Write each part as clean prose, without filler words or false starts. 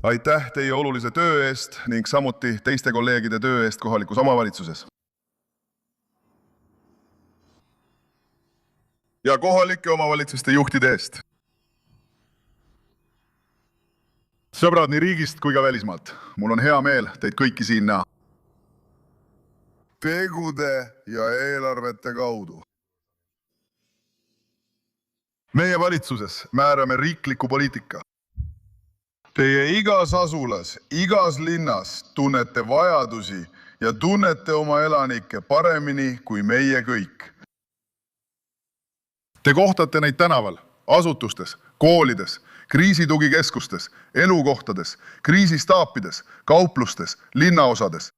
Aitäh teie olulise töö eest ning samuti teiste kolleegide töö eest kohalikus omavalitsuses. Ja kohalike omavalitsuste juhtide eest. Sõbrad nii riigist kui ka välismaalt. Mul on hea meel teid kõiki siin näha. Tegude ja eelarvete kaudu. Meie valitsuses määrame riikliku poliitika. Teie igas asulas, igas linnas tunnete vajadusi ja tunnete oma elanikke paremini kui meie kõik. Te kohtate neid tänaval, asutustes, koolides, kriisitugikeskustes, elukohtades, kriisistaapides, kauplustes, linnaosades.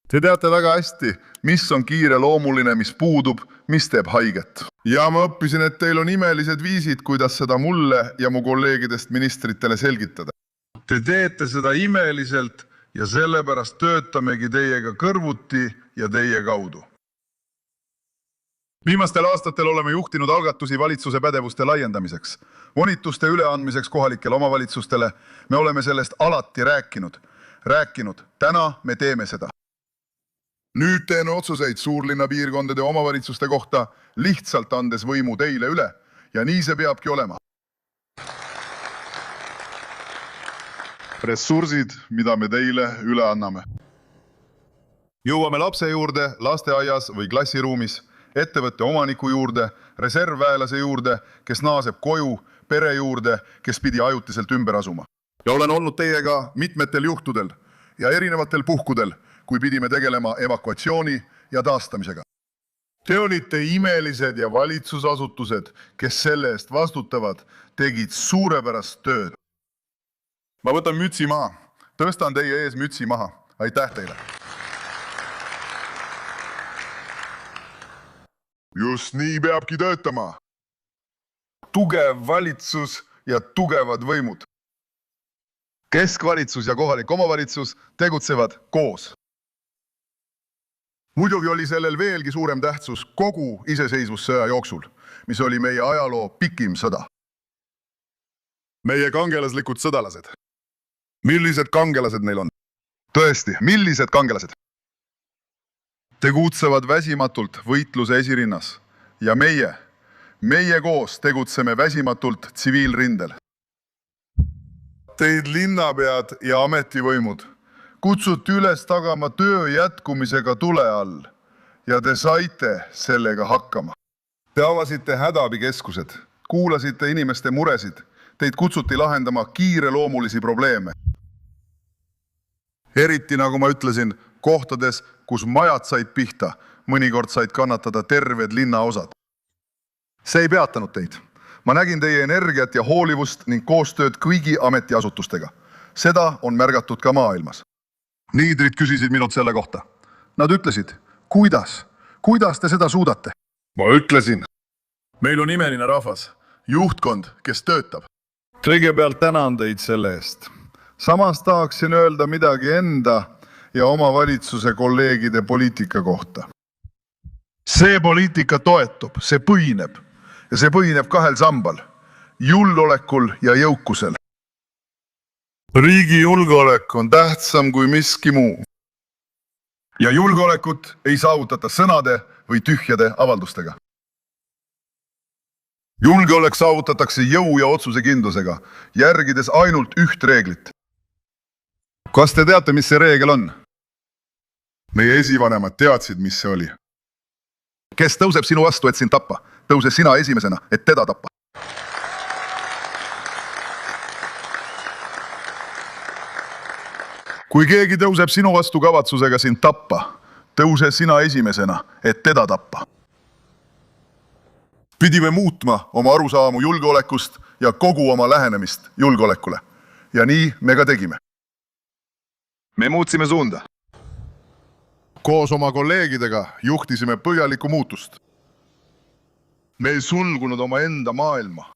Te teate väga hästi, mis on kiireloomuline, mis puudub, mis teeb haiget. Ja ma õppisin, et teil on imelised viisid, kuidas seda mulle ja mu kolleegidest ministritele selgitada. Te teete seda imeliselt ja sellepärast töötamegi teiega kõrvuti ja teie kaudu. Viimastel aastatel oleme juhtinud algatusi valitsuse pädevuste laiendamiseks, monituste üleandmiseks kohalikele omavalitsustele. Me oleme sellest alati rääkinud. Täna me teeme seda. Nüüd teen otsuseid suurlinna piirkondade omavalitsuste kohta, lihtsalt andes võimu teile üle ja nii see peabki olema. Ressursid, mida me teile üle anname. Jõuame lapse juurde, lasteaias või klassiruumis, ettevõtte omaniku juurde, reservväelase juurde, kes naaseb koju, pere juurde, kes pidi ajutiselt ümber asuma. Ja olen olnud teiega mitmetel juhtudel ja erinevatel puhkudel, kui pidime tegelema evakuatsiooni ja taastamisega. Te olite imelised ja valitsusasutused, kes selle eest vastutavad, tegid suurepärast tööd. Ma võtan mütsi maha. Tõstan teie ees mütsi maha. Aitäh teile. Just nii peabki töötama. Tugev valitsus ja tugevad võimud. Keskvalitsus ja kohalik omavalitsus tegutsevad koos. Muidugi oli sellel veelgi suurem tähtsus kogu iseseisvussõja jooksul, mis oli meie ajaloo pikim sõda. Meie kangelaslikud sõdalased. Millised kangelased neil on? Tõesti, millised kangelased? Tegutsevad väsimatult võitluse esirinnas ja meie koos tegutseme väsimatult tsiviilrindel. Teid linnapead ja ametivõimud kutsuti üles tagama töö jätkumisega tule all ja te saite sellega hakkama. Te avasite hädaabikeskused, kuulasite inimeste muresid, teid kutsuti lahendama kiireloomulisi probleeme. Eriti, nagu ma ütlesin, kohtades, kus majad said pihta, mõnikord said kannatada terved linnaosad. See ei peatanud teid. Ma nägin teie energiat ja hoolivust ning koostööd kõigi ametiasutustega. Seda on märgatud ka maailmas. Liidrid küsisid minult selle kohta. Nad ütlesid, kuidas te seda suudate? Ma ütlesin, meil on imeline rahvas, juhtkond, kes töötab. Kõigepealt tänan teid selle eest. Samas tahaksin öelda midagi enda ja oma valitsuse kolleegide poliitika kohta. See poliitika toetub, see põhineb ja see põhineb kahel sambal, julgeolekul ja jõukusel. Riigi julgeolek on tähtsam kui miski muu. Ja julgeolekut ei saavutata sõnade või tühjade avaldustega. Julgeolek saavutatakse jõu ja otsusekindlusega, järgides ainult üht reeglit. Kas te teate, mis see reegel on? Meie esivanemad teadsid, mis see oli. Kes tõuseb sinu vastu, et sind tappa? Tõuse sina esimesena, et teda tappa. Kui keegi tõuseb sinu vastu kavatsusega sind tappa, tõuse sina esimesena, et teda tappa. Pidime muutma oma arusaamu julgeolekust ja kogu oma lähenemist julgeolekule. Ja nii me ka tegime. Me muutsime suunda. Koos oma kolleegidega juhtisime põhjalikku muutust. Me ei sulgunud oma enda maailma.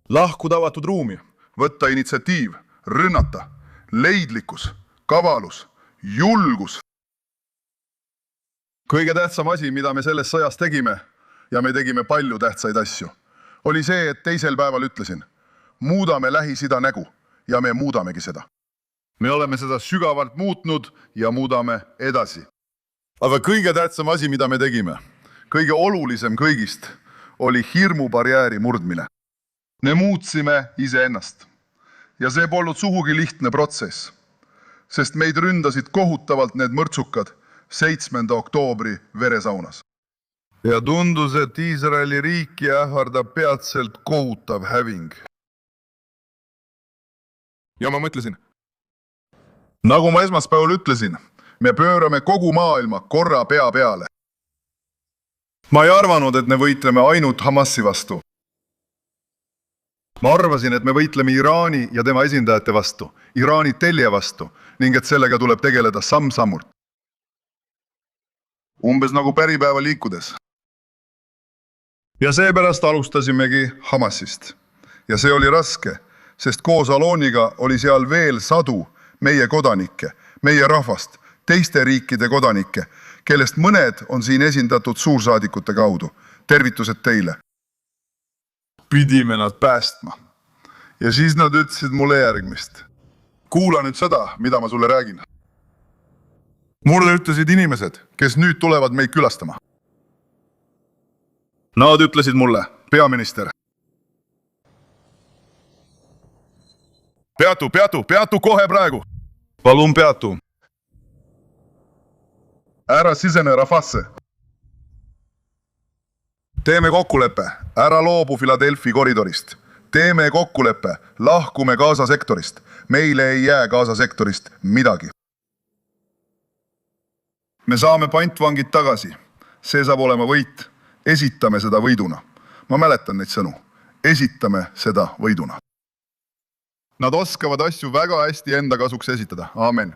Lahkuda avatud ruumi, võtta initsiatiiv, rünnata, leidlikkus, kavalus, julgus. Kõige tähtsam asi, mida me selles sõjas tegime, ja me tegime palju tähtsaid asju, oli see, et teisel päeval ütlesin, muudame Lähis-Ida nägu ja me muudamegi seda. Me oleme seda sügavalt muutnud ja muudame edasi. Aga kõige tähtsam asi, mida me tegime, kõige olulisem kõigist, oli hirmubarjääri murdmine. Me muutsime iseennast. Ja see polnud sugugi lihtne protsess, sest meid ründasid kohutavalt need mõrtsukad 7. oktoobri veresaunas. Ja tundus, et Iisraeli riiki ähvardab peatselt kohutav häving. Ja ma mõtlesin, nagu ma esmaspäeval ütlesin, me pöörame kogu maailma korra pea peale. Ma ei arvanud, et me võitleme ainult Hamasi vastu. Ma arvasin, et me võitleme Iraani ja tema esindajate vastu, Iraani tellija vastu ning et sellega tuleb tegeleda samm-sammult. Umbes nagu päripäeva liikudes. Ja seepärast alustasimegi Hamasist. Ja see oli raske, sest koos Aloniga oli seal veel sadu meie kodanikke, meie rahvast, teiste riikide kodanikke, kellest mõned on siin esindatud suursaadikute kaudu. Tervitused teile. Pidime nad päästma. Ja siis nad ütlesid mulle järgmist. Kuula nüüd seda, mida ma sulle räägin. Mulle ütlesid inimesed, kes nüüd tulevad meid külastama. Nad ütlesid mulle, peaminister. Peatu kohe praegu. Palun peatu. Ära sisene Rafasse. Teeme kokkuleppe, ära loobu Philadelphia koridorist. Teeme kokkuleppe, lahkume Gaza sektorist. Meile ei jää Gaza sektorist midagi. Me saame pantvangid tagasi. See saab olema võit. Esitame seda võiduna. Ma mäletan neid sõnu. Esitame seda võiduna. Nad oskavad asju väga hästi enda kasuks esitada. Aamen.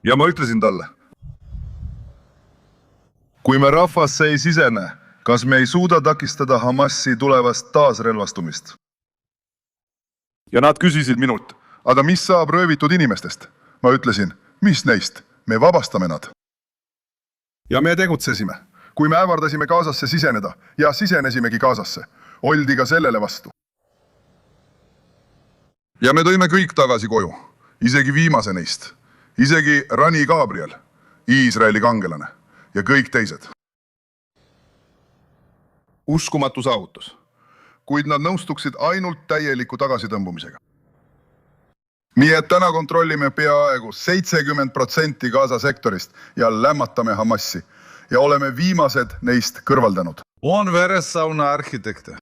Ja ma ütlesin talle. Kui me rahvasse ei sisene, kas me ei suuda takistada Hamasi tulevast taasrelvastumist? Ja nad küsisid minult, aga mis saab röövitud inimestest? Ma ütlesin, mis neist? Me vabastame nad. Ja me tegutsesime. Kui me ävardasime Gazasse siseneda ja sisenesimegi Gazasse, oldi ka sellele vastu. Ja me tõime kõik tagasi koju, isegi viimase neist, isegi Rani Gabriel, Iisraeli kangelane ja kõik teised. Uskumatu saavutus, kuid nad nõustuksid ainult täieliku tagasitõmbumisega. Nii et täna kontrollime peaaegu 70% Gaza sektorist ja lämmatame Hamasi ja oleme viimased neist kõrvaldanud. On veresauna arhitekte.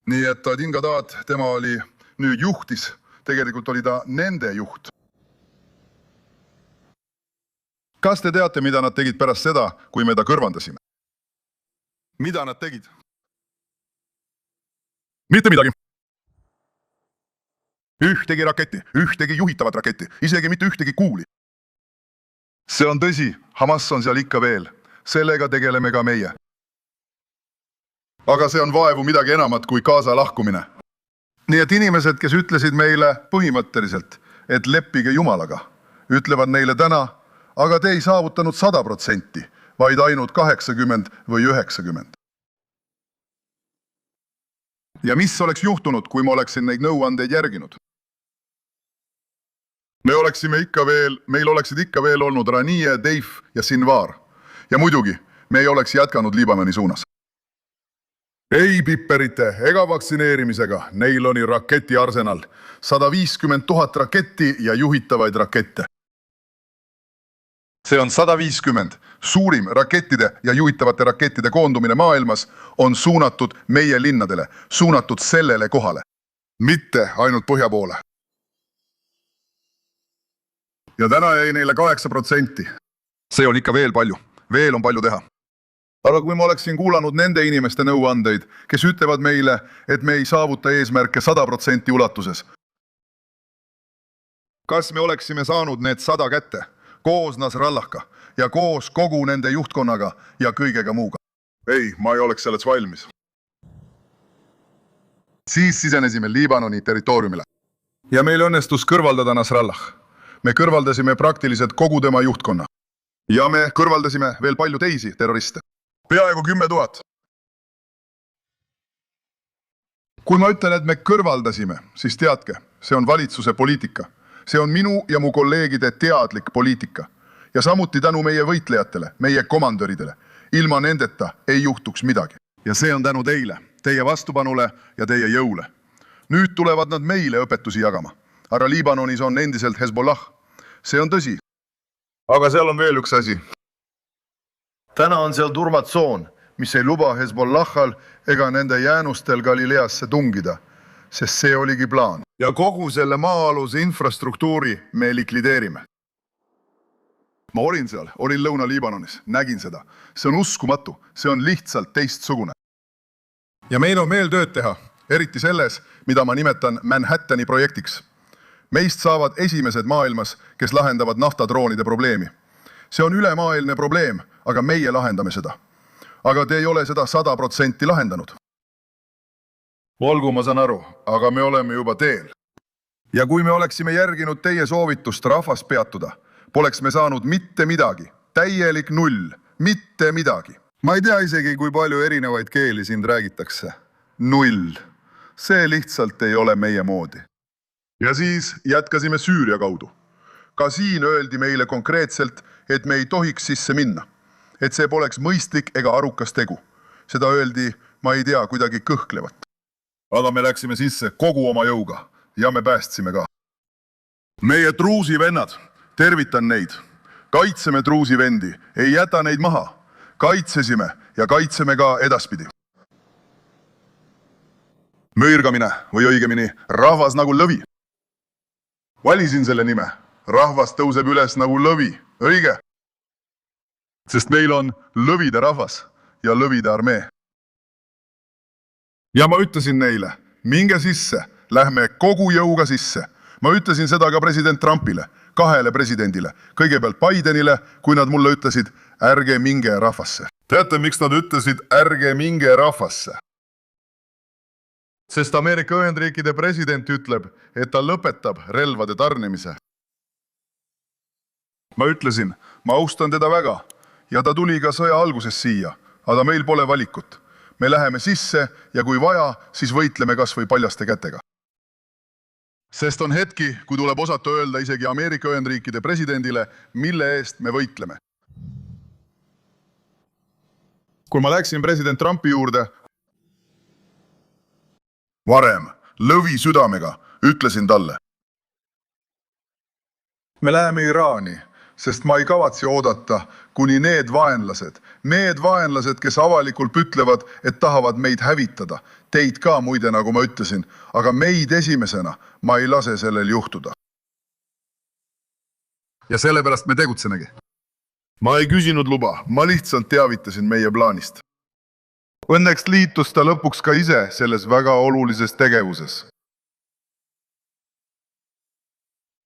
Nii et Adin Gadad, tema oli nüüd juhtis, tegelikult oli ta nende juht. Kas te teate, mida nad tegid pärast seda, kui me ta kõrvaldasime? Mida nad tegid? Mitte midagi. Ühtegi raketti, ühtegi juhitavat raketti, isegi mitte ühtegi kuuli. See on tõsi, Hamas on seal ikka veel. Sellega tegeleme ka meie. Aga see on vaevu midagi enamat kui Gaza lahkumine. Nii et inimesed, kes ütlesid meile põhimõtteliselt, et leppige Jumalaga, ütlevad neile täna, aga te ei saavutanud 100%, vaid ainult 80 või 90. Ja mis oleks juhtunud, kui ma oleksin neid nõuandeid järginud? Meil oleksid ikka veel olnud Ranie, Deif ja Sinvar. Ja muidugi, me ei oleks jätkanud Liibanoni suunas. Ei piperite ega vaktsineerimisega, neil oli raketiarsenal. 150 000 raketti ja juhitavaid rakette. See on 150. Suurim rakettide ja juhitavate rakettide koondumine maailmas on suunatud meie linnadele, suunatud sellele kohale. Mitte ainult põhja poole. Ja täna jäi neile 8%. See on ikka veel palju. Veel on palju teha. Aga kui ma oleksin kuulanud nende inimeste nõuandeid, kes ütlevad meile, et me ei saavuta eesmärke 100% ulatuses. Kas me oleksime saanud need 100 kätte, koos Nasrallahka ja koos kogu nende juhtkonnaga ja kõigega muuga? Ei, ma ei oleks selleks valmis. Siis sisenesime Liibanoni territooriumile. Ja meil õnnestus kõrvaldada Nasrallah. Me kõrvaldasime praktiliselt kogu tema juhtkonna. Ja me kõrvaldasime veel palju teisi terroriste. Peaaegu 10 000. Kui ma ütlen, et me kõrvaldasime, siis teadke, see on valitsuse poliitika. See on minu ja mu kolleegide teadlik poliitika. Ja samuti tänu meie võitlejatele, meie komandöridele. Ilma nendeta ei juhtuks midagi. Ja see on tänu teile, teie vastupanule ja teie jõule. Nüüd tulevad nad meile õpetusi jagama. Aga Liibanonis on endiselt Hezbollah. See on tõsi. Aga seal on veel üks asi. Täna on seal turvatsoon, mis ei luba Hezbollahal ega nende jäänustel Galileasse tungida, sest see oligi plaan. Ja kogu selle maa-aluse infrastruktuuri me likvideerime. Ma olin seal, olin Lõuna-Liibanonis, nägin seda. See on uskumatu, see on lihtsalt teistsugune. Ja meil on veel tööd teha, eriti selles, mida ma nimetan Manhattani projektiks. Meist saavad esimesed maailmas, kes lahendavad naftadroonide probleemi. See on ülemaailmne probleem, aga meie lahendame seda. Aga te ei ole seda 100% lahendanud. Olgu, ma saan aru, aga me oleme juba teel. Ja kui me oleksime järginud teie soovitust rahvas peatuda, poleks me saanud mitte midagi. Täielik null, mitte midagi. Ma ei tea isegi, kui palju erinevaid keeli siin räägitakse. Null. See lihtsalt ei ole meie moodi. Ja siis jätkasime Süüria kaudu. Ka siin öeldi meile konkreetselt, et me ei tohiks sisse minna. Et see poleks mõistlik ega arukas tegu. Seda öeldi, ma ei tea, kuidagi kõhklevat. Aga me läksime sisse kogu oma jõuga ja me päästsime ka. Meie truusivennad, tervitan neid. Kaitseme truusivendi, ei jäta neid maha. Kaitsesime ja kaitseme ka edaspidi. Mõirgamine või õigemini rahvas nagu lõvi. Valisin selle nime. Rahvas tõuseb üles nagu lõvi. Õige. Sest meil on lõvide rahvas ja lõvide armee. Ja ma ütlesin neile, minge sisse, lähme kogu jõuga sisse. Ma ütlesin seda ka president Trumpile, 2 presidendile, kõigepealt Bidenile, kui nad mulle ütlesid, ärge minge rahvasse. Teate, miks nad ütlesid, ärge minge rahvasse? Sest Ameerika Ühendriikide president ütleb, et ta lõpetab relvade tarnimise. Ma ütlesin, ma austan teda väga ja ta tuli ka sõja alguses siia, aga meil pole valikut. Me läheme sisse ja kui vaja, siis võitleme kas või paljaste kätega. Sest on hetki, kui tuleb osata öelda isegi Ameerika Ühendriikide presidendile, mille eest me võitleme. Kui ma läksin president Trumpi juurde, varem, lõvi südamega, ütlesin talle. Me läheme Iraani, sest ma ei kavatsi oodata, kuni need vaenlased, kes avalikult ütlevad, et tahavad meid hävitada, teid ka muide, nagu ma ütlesin, aga meid esimesena ma ei lase sellel juhtuda. Ja sellepärast me tegutsemegi. Ma ei küsinud luba, ma lihtsalt teavitasin meie plaanist. Õnneks liitus ta lõpuks ka ise selles väga olulises tegevuses.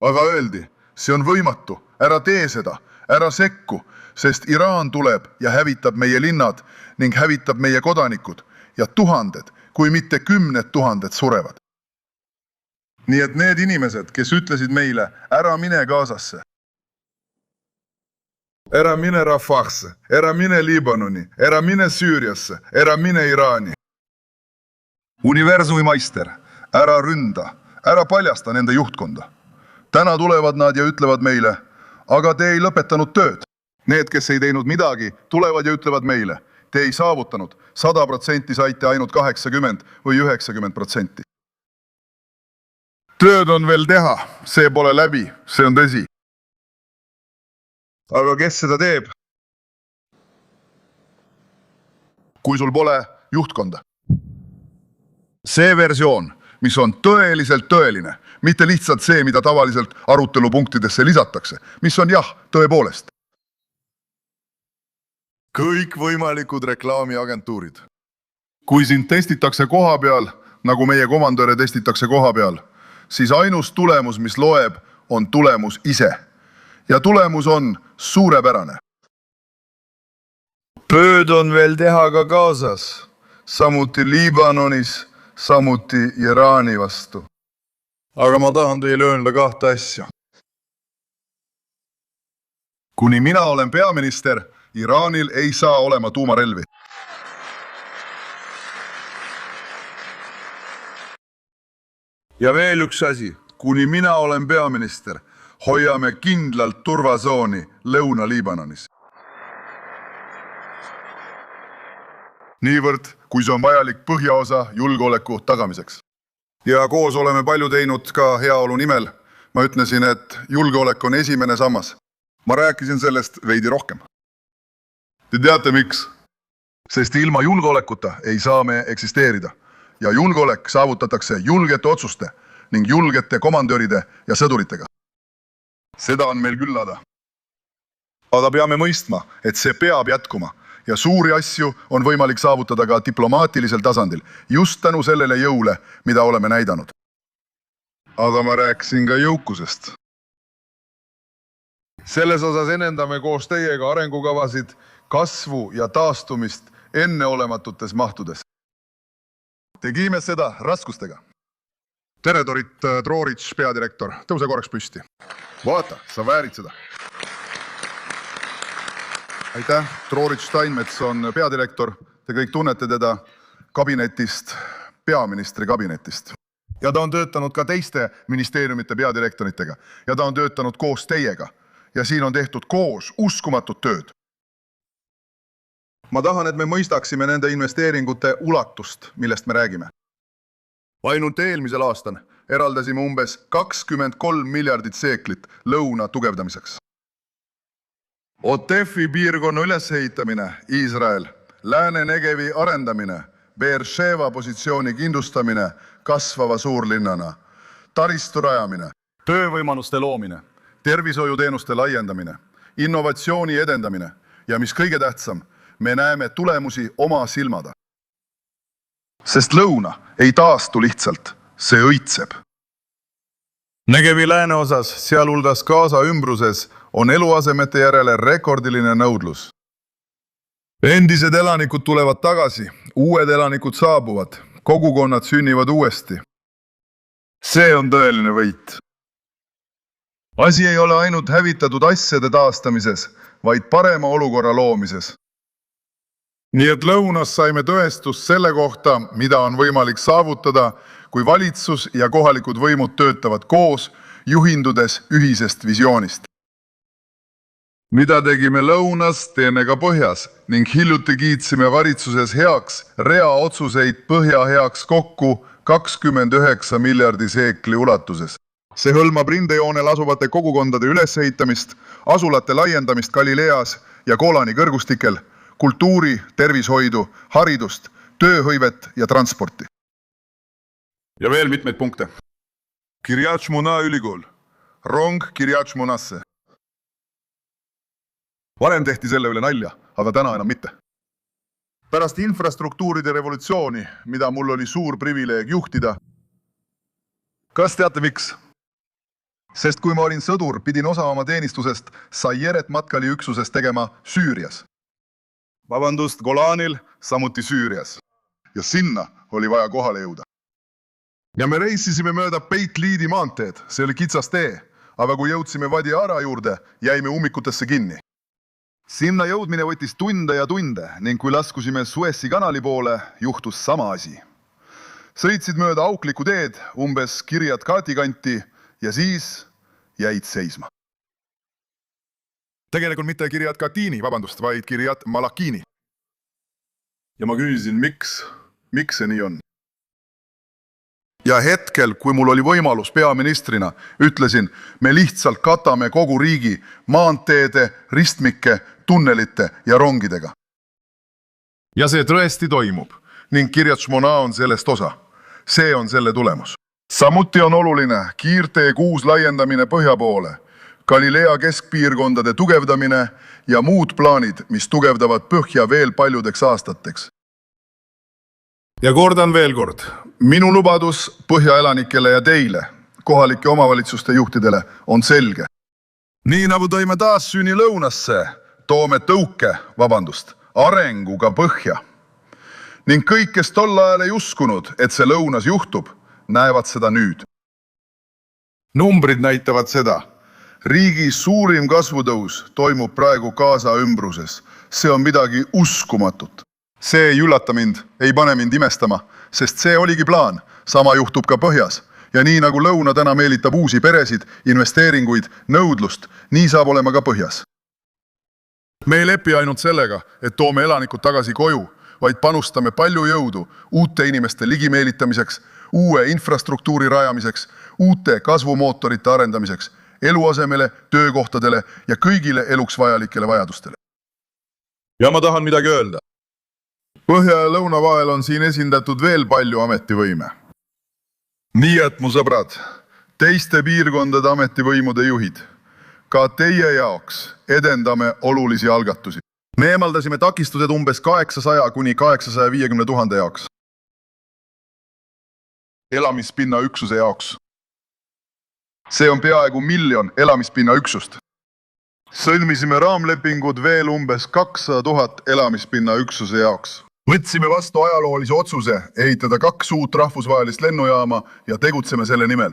Aga öeldi, see on võimatu, ära tee seda, ära sekku, sest Iraan tuleb ja hävitab meie linnad ning hävitab meie kodanikud ja tuhanded, kui mitte 10 000 surevad. Nii et need inimesed, kes ütlesid meile, ära mine Gazasse, ära mine Rafasse, ära mine Liibanoni, ära mine Süüriasse, ära mine Iraani. Universumi maister, ära ründa, ära paljasta nende juhtkonda. Täna tulevad nad ja ütlevad meile, aga te ei lõpetanud tööd. Need, kes ei teinud midagi, tulevad ja ütlevad meile, te ei saavutanud, 100% saite ainult 80 või 90%. Tööd on veel teha, see pole läbi, see on tõsi. Aga kes seda teeb? Kui sul pole juhtkonda. See versioon, mis on tõeliselt tõeline, mitte lihtsalt see, mida tavaliselt arutelupunktidesse lisatakse, mis on jah, tõepoolest. Kõik võimalikud reklaamiagentuurid. Kui sind testitakse koha peal, nagu meie komandöre testitakse koha peal, siis ainus tulemus, mis loeb, on tulemus ise. Ja tulemus on suurepärane. Tööd on veel teha ka Gazas, samuti Liibanonis, samuti Iraani vastu. Aga ma tahan teile öelda 2 asja. Kuni mina olen peaminister, Iraanil ei saa olema tuumarelvi. ja veel üks asi, kuni mina olen peaminister, hoiame kindlalt turvazooni Lõuna-Liibanonis. Niivõrd, kui see on vajalik põhjaosa julgeoleku tagamiseks. Ja koos oleme palju teinud ka heaolu nimel. Ma ütlesin, et julgeolek on esimene sammas. Ma rääkisin sellest veidi rohkem. Te teate miks? Sest ilma julgeolekuta ei saa me eksisteerida. Ja julgeolek saavutatakse julgete otsuste ning julgete komandöride ja sõduritega. Seda on meil küllada. Aga peame mõistma, et see peab jätkuma ja suuri asju on võimalik saavutada ka diplomaatilisel tasandil, just tänu sellele jõule, mida oleme näidanud. Aga ma rääkisin ka jõukusest. Selles osas enendame koos teiega arengukavasid, kasvu ja taastumist enneolematutes mahtudes. Tegime seda raskustega. Tere, Dorit Troorits, peadirektor. Tõuse korraks püsti. Vaata, sa väärid seda. Aitäh, Troorits Steinmetz on peadirektor. Te kõik tunnete teda kabinetist, peaministri kabinetist. Ja ta on töötanud ka teiste ministeeriumite peadirektoritega. Ja ta on töötanud koos teiega. Ja siin on tehtud koos uskumatut tööd. Ma tahan, et me mõistaksime nende investeeringute ulatust, millest me räägime. Ainult eelmisel aastal eraldasime umbes 23 miljardit seeklit lõuna tugevdamiseks. OTEF-i piirkonna ülesehitamine, Iisrael, Lääne-Negevi arendamine, Beersheva positsiooni kindlustamine kasvava suurlinnana, taristu rajamine, töövõimaluste loomine, tervishoiuteenuste laiendamine, innovatsiooni edendamine ja mis kõige tähtsam, me näeme tulemusi oma silmada. Sest lõuna ei taastu lihtsalt, see õitseb. Negevi lääneosas, sealhulgas Gaza ümbruses, on eluasemete järele rekordiline nõudlus. Endised elanikud tulevad tagasi, uued elanikud saabuvad, kogukonnad sünnivad uuesti. See on tõeline võit. Asi ei ole ainult hävitatud asjade taastamises, vaid parema olukorra loomises. Nii et lõunas saime tõestust selle kohta, mida on võimalik saavutada, kui valitsus ja kohalikud võimud töötavad koos, juhindudes ühisest visioonist. Mida tegime lõunas, teeme ka põhjas ning hiljuti kiitsime valitsuses heaks rea otsuseid põhja heaks kokku 29 miljardi seekli ulatuses. See hõlmab rindejoonel asuvate kogukondade ülesehitamist, asulate laiendamist Galileas ja Golani kõrgustikel, kultuuri, tervishoidu, haridust, tööhõivet ja transporti. Ja veel mitmeid punkte. Kiryat Shmona ülikool. Rong Kiryat Shmonasse. Varem tehti selle üle nalja, aga täna enam mitte. Pärast infrastruktuuride revolutsiooni, mida mul oli suur privileeg juhtida. Kas teate miks? Sest kui ma olin sõdur, pidin osa oma teenistusest Sayeret matkali üksuses tegema Süürias. Vabandust, Golanil, samuti Süürias. Ja sinna oli vaja kohale jõuda. Ja me reisisime mööda Beit-Liidi maanteed, see oli kitsas tee, aga kui jõudsime Vadi Ara juurde, jäime ummikutesse kinni. Sinna jõudmine võttis tunde ja tunde ning kui laskusime Suessi kanali poole, juhtus sama asi. Sõitsid mööda auklikku teed, umbes Kiryat Kati kanti ja siis jäid seisma. Tegelikult mitte Kiryat Katini, vabandust, vaid Kiryat Malakini. Ja ma küsisin, miks see nii on? Ja hetkel, kui mul oli võimalus peaministrina, ütlesin, me lihtsalt katame kogu riigi maanteede, ristmike, tunnelite ja rongidega. Ja see tõesti toimub ning Kiryat Shmona on sellest osa. See on selle tulemus. Samuti on oluline kiirtee 6 laiendamine põhja poole, Galilea keskpiirkondade tugevdamine ja muud plaanid, mis tugevdavad põhja veel paljudeks aastateks. Ja kordan veel kord, minu lubadus põhjaelanikele ja teile, kohalike omavalitsuste juhtidele, on selge. Nii nagu tõime taas sünni lõunasse, toome tõuke, arenguga põhja. Ning kõik, kes tol ajal ei uskunud, et see lõunas juhtub, näevad seda nüüd. Numbrid näitavad seda. Riigi suurim kasvutõus toimub praegu Gaza ümbruses. See on midagi uskumatut. See ei üllata mind, ei pane mind imestama, sest see oligi plaan. Sama juhtub ka põhjas. Ja nii nagu lõuna täna meelitab uusi peresid, investeeringuid, nõudlust, nii saab olema ka põhjas. Me ei lepi ainult sellega, et toome elanikud tagasi koju, vaid panustame palju jõudu uute inimeste ligimeelitamiseks, uue infrastruktuuri rajamiseks, uute kasvumootorite arendamiseks, eluasemele, töökohtadele ja kõigile eluks vajalikele vajadustele. Ja ma tahan midagi öelda. Põhja ja lõuna vahel on siin esindatud veel palju ametivõime. Nii et mu sõbrad, teiste piirkondade ametivõimude juhid, ka teie jaoks edendame olulisi algatusi. Me eemaldasime takistused umbes 800 kuni 850 000 jaoks. Elamispinna üksuse jaoks. See on peaaegu 1 miljon elamispinna üksust. Sõlmisime raamlepingud veel umbes 200 000 elamispinna üksuse jaoks. Võtsime vastu ajaloolise otsuse ehitada 2 uut rahvusvahelist lennujaama ja tegutseme selle nimel.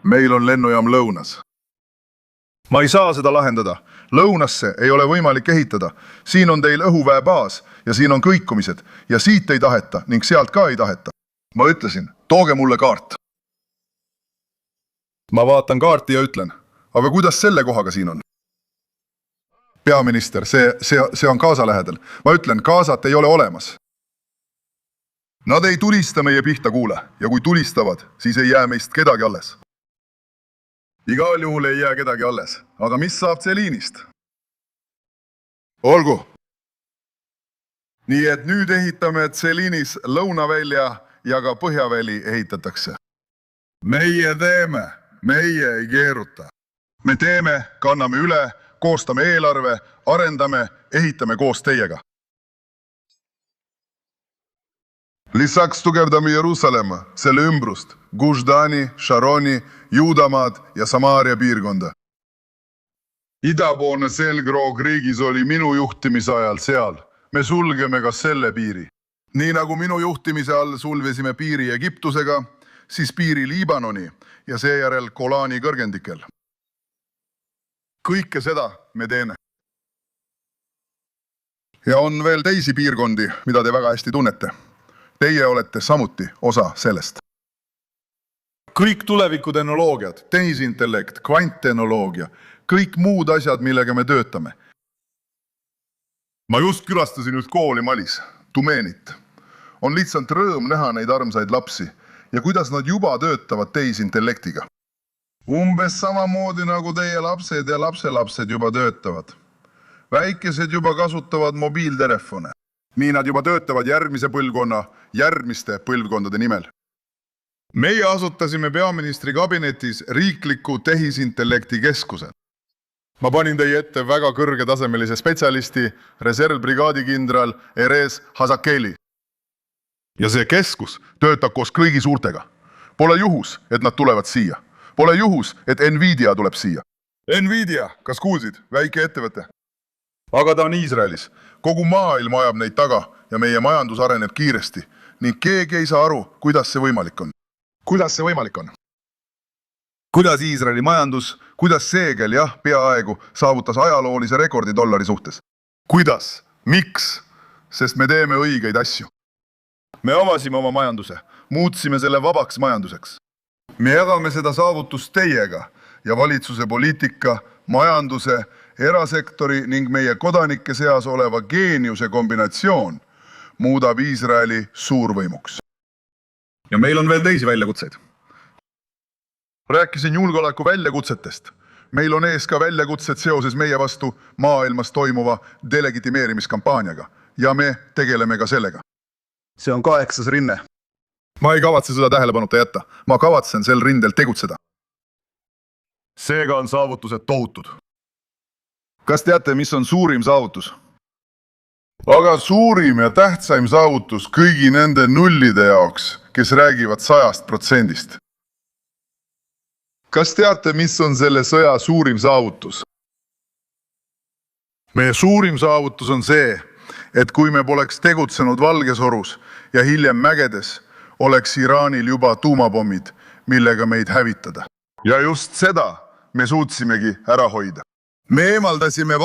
Meil on lennujaam lõunas. Ma ei saa seda lahendada. Lõunasse ei ole võimalik ehitada. Siin on teil õhuväebaas ja siin on kõikumised ja siit ei taheta ning sealt ka ei taheta. Ma ütlesin, tooge mulle kaart. Ma vaatan kaarti ja ütlen, aga kuidas selle kohaga siin on? Peaminister, see on Gaza lähedal. Ma ütlen, Gazat ei ole olemas. Nad ei tulista meie pihta, kuule, ja kui tulistavad, siis ei jää meist kedagi alles. Igal juhul ei jää kedagi alles, aga mis saab Celiinist? Olgu. Nii et nüüd ehitame Celiinis lõunavälja ja ka põhjaväli ehitatakse. Meie teeme, meie ei keeruta. Me teeme, kanname üle, koostame eelarve, arendame, ehitame koos teiega. Lisaks tugevdame Jeruusalemma, selle ümbrust, Guždani, Sharoni, Juudamaad ja Samaaria piirkonda. Idapoolne selgroog riigis oli minu juhtimise ajal seal. Me sulgeme ka selle piiri. Nii nagu minu juhtimise all sulvisime piiri Egiptusega, siis piiri Liibanoni ja seejärel Golani kõrgendikel. Kõike seda me teeme. Ja on veel teisi piirkondi, mida te väga hästi tunnete. Teie olete samuti osa sellest. Kõik tulevikutehnoloogiad, tehisintellekt, kvanttehnoloogia, kõik muud asjad, millega me töötame. Ma just külastasin nüüd kooli Malis, Tumeenit. On lihtsalt rõõm näha neid armsaid lapsi ja kuidas nad juba töötavad tehisintellektiga. Umbes samamoodi nagu teie lapsed ja lapselapsed juba töötavad. Väikesed juba kasutavad mobiiltelefone. Nii nad juba töötavad järgmiste põlvkondade nimel. Meie asutasime peaministri kabinetis riikliku tehisintellekti keskuse. Ma panin teie ette väga kõrgetasemelise spetsialisti, reservbrigaadikindral Erez Hazakeli. Ja see keskus töötab koos kõigi suurtega. Pole juhus, et nad tulevad siia. Pole juhus, et Nvidia tuleb siia. Nvidia, kas kuulsid? Väike ettevõte. Aga ta on Iisraelis. Kogu maailm ajab neid taga ja meie majandus areneb kiiresti. Ning keegi ei saa aru, kuidas see võimalik on. Kuidas see võimalik on? Kuidas Iisraeli majandus, kuidas seegel, peaaegu saavutas ajaloolise rekordi dollari suhtes? Kuidas? Miks? Sest me teeme õigeid asju. Me avasime oma majanduse, muutsime selle vabaks majanduseks. Me jagame seda saavutust teiega ja valitsuse poliitika, majanduse, erasektori ning meie kodanike seas oleva geeniuse kombinatsioon muudab Iisraeli suurvõimuks. Ja meil on veel teisi väljakutseid. Rääkisin julgeoleku väljakutsetest. Meil on ees ka väljakutsed seoses meie vastu maailmas toimuva delegitimeerimiskampaaniaga ja me tegeleme ka sellega. See on 8. rinne. Ma ei kavatse seda tähelepanuta jätta. Ma kavatsen sel rindel tegutseda. Seega on saavutused tohutud. Kas teate, mis on suurim saavutus? Aga suurim ja tähtsaim saavutus kõigi nende nullide jaoks, kes räägivad 100%. Kas teate, mis on selle sõja suurim saavutus? Meie suurim saavutus on see, et kui me poleks tegutsenud Valgesorus ja hiljem mägedes, oleks Iraanil juba tuumapommid, millega meid hävitada. Ja just seda me suutsimegi ära hoida. Me eemaldasime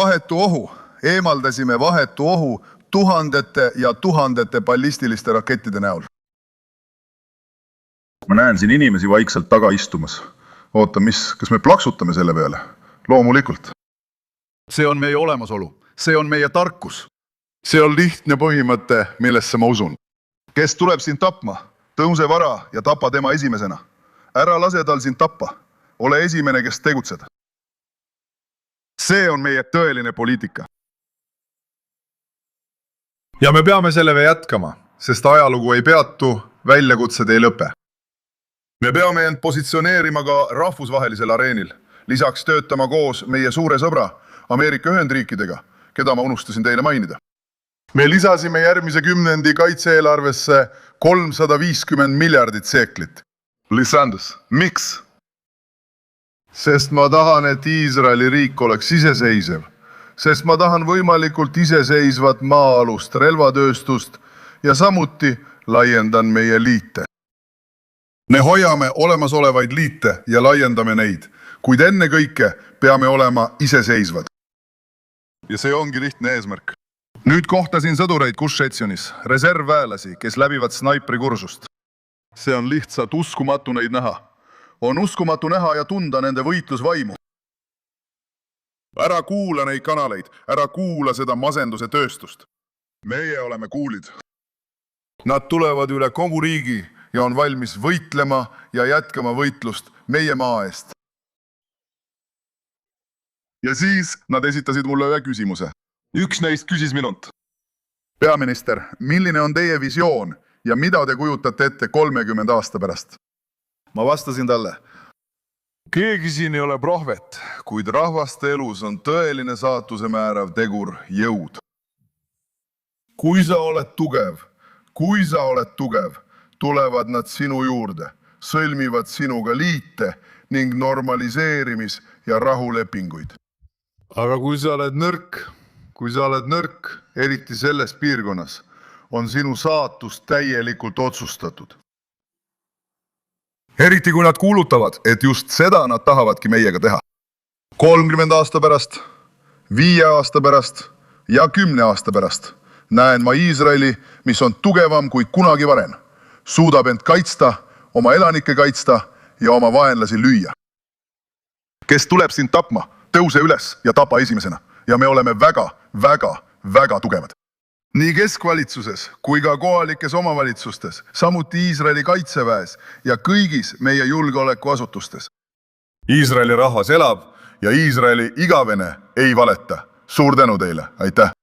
vahetu ohu tuhandete ja tuhandete ballistiliste rakettide näol. ma näen siin inimesi vaikselt taga istumas. Oota, kas me plaksutame selle peale? Loomulikult. See on meie olemasolu. See on meie tarkus. See on lihtne põhimõte, millesse ma usun. Kes tuleb sind tapma? Tõuse vara ja tapa tema esimesena. Ära lase tal sind tappa. Ole esimene, kes tegutsed. See on meie tõeline poliitika. Ja me peame sellega jätkama, sest ajalugu ei peatu, väljakutsed ei lõpe. Me peame end positsioneerima ka rahvusvahelisel areenil. Lisaks töötama koos meie suure sõbra Ameerika Ühendriikidega, keda ma unustasin teile mainida. Me lisasime järgmise kümnendi kaitse-eelarvesse 350 miljardit seeklit. Lisandus, miks? Sest ma tahan, et Iisraeli riik oleks iseseisev. Sest ma tahan võimalikult iseseisvat maa-alust relvatööstust ja samuti laiendan meie liite. Me hoiame olemasolevaid liite ja laiendame neid, kuid enne kõike peame olema iseseisvad. Ja see ongi lihtne eesmärk. Nüüd kohtasin sõdureid Gush-Etsionis, reservväelasi, kes läbivad snaiprikursust. See on lihtsalt uskumatu neid näha. On uskumatu näha ja tunda nende võitlusvaimu. Ära kuula neid kanaleid, ära kuula seda masenduse tööstust. Meie oleme kuulid. Nad tulevad üle kogu riigi ja on valmis võitlema ja jätkama võitlust meie maa eest. Ja siis nad esitasid mulle ühe küsimuse. Üks neist küsis minult. Peaminister, milline on teie visioon ja mida te kujutate ette 30 aasta pärast? Ma vastasin talle. Keegi siin ei ole prohvet, kuid rahvaste elus on tõeline saatuse määrav tegur jõud. Kui sa oled tugev, tulevad nad sinu juurde, sõlmivad sinuga liite ning normaliseerimis- ja rahulepinguid. Aga kui sa oled nõrk, eriti selles piirkonnas, on sinu saatus täielikult otsustatud. Eriti kui nad kuulutavad, et just seda nad tahavadki meiega teha. 30 aasta pärast, 5 aasta pärast ja 10 aasta pärast näen ma Iisraeli, mis on tugevam kui kunagi varem, suudab end kaitsta, oma elanikke kaitsta ja oma vaenlasi lüüa. Kes tuleb sind tapma, tõuse üles ja tapa esimesena ja me oleme väga tugevad. Nii keskvalitsuses kui ka kohalikes omavalitsustes, samuti Iisraeli kaitseväes ja kõigis meie julgeolekuasutustes. Iisraeli rahvas elab ja Iisraeli igavene ei valeta. Suur tänu teile, aitäh!